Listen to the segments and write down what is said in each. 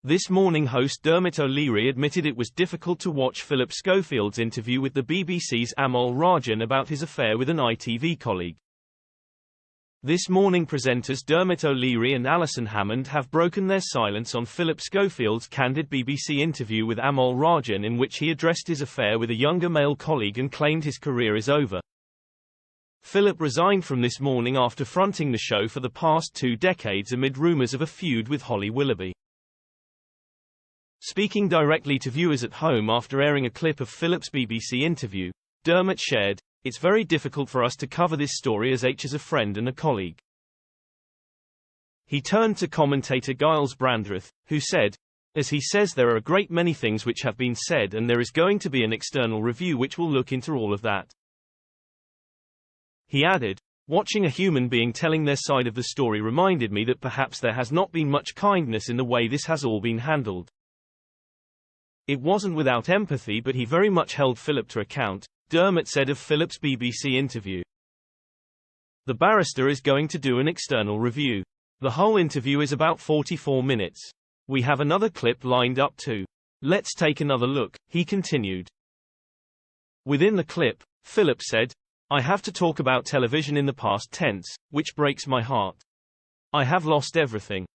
This morning host Dermot O'Leary admitted it was difficult to watch Phillip Schofield's interview with the BBC's Amol Rajan about his affair with an ITV colleague. This morning presenters Dermot O'Leary and Alison Hammond have broken their silence on Phillip Schofield's candid BBC interview with Amol Rajan, in which he addressed his affair with a younger male colleague and claimed his career is over. Phillip resigned from This Morning after fronting the show for the past 2 decades amid rumours of a feud with Holly Willoughby. Speaking directly to viewers at home after airing a clip of Phillip's BBC interview, Dermot shared, "It's very difficult for us to cover this story as H is a friend and a colleague." He turned to commentator Giles Brandreth, who said, "As he says, there are a great many things which have been said, and there is going to be an external review which will look into all of that." He added, "Watching a human being telling their side of the story reminded me that perhaps there has not been much kindness in the way this has all been handled. It wasn't without empathy, but he very much held Phillip to account," Dermot said of Phillip's BBC interview. "The barrister is going to do an external review. The whole interview is about 44 minutes. We have another clip lined up too. Let's take another look," he continued. Within the clip, Phillip said, "I have to talk about television in the past tense, which breaks my heart. I have lost everything."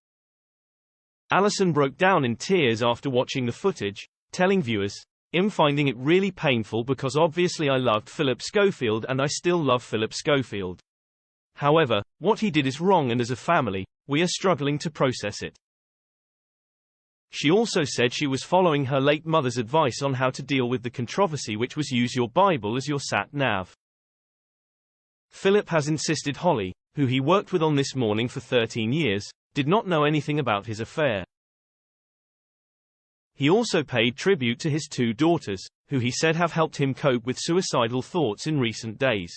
Alison broke down in tears after watching the footage, telling viewers, "I'm finding it really painful because obviously I loved Phillip Schofield and I still love Phillip Schofield. However, what he did is wrong, and as a family, we are struggling to process it." She also said she was following her late mother's advice on how to deal with the controversy, which was use your Bible as your sat-nav. Phillip has insisted Holly, who he worked with on This Morning for 13 years, did not know anything about his affair. He also paid tribute to his 2 daughters, who he said have helped him cope with suicidal thoughts in recent days.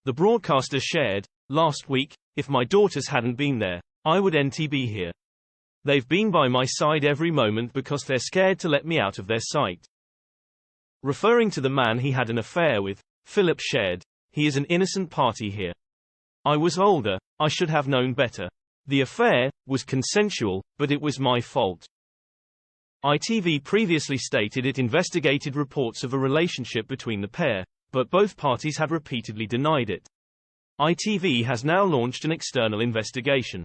The broadcaster shared, "Last week, if my daughters hadn't been there, I wouldn't be here. They've been by my side every moment because they're scared to let me out of their sight." Referring to the man he had an affair with, Phillip shared, "He is an innocent party here. I was older, I should have known better. The affair was consensual, but it was my fault." ITV previously stated it investigated reports of a relationship between the pair, but both parties had repeatedly denied it. ITV has now launched an external investigation.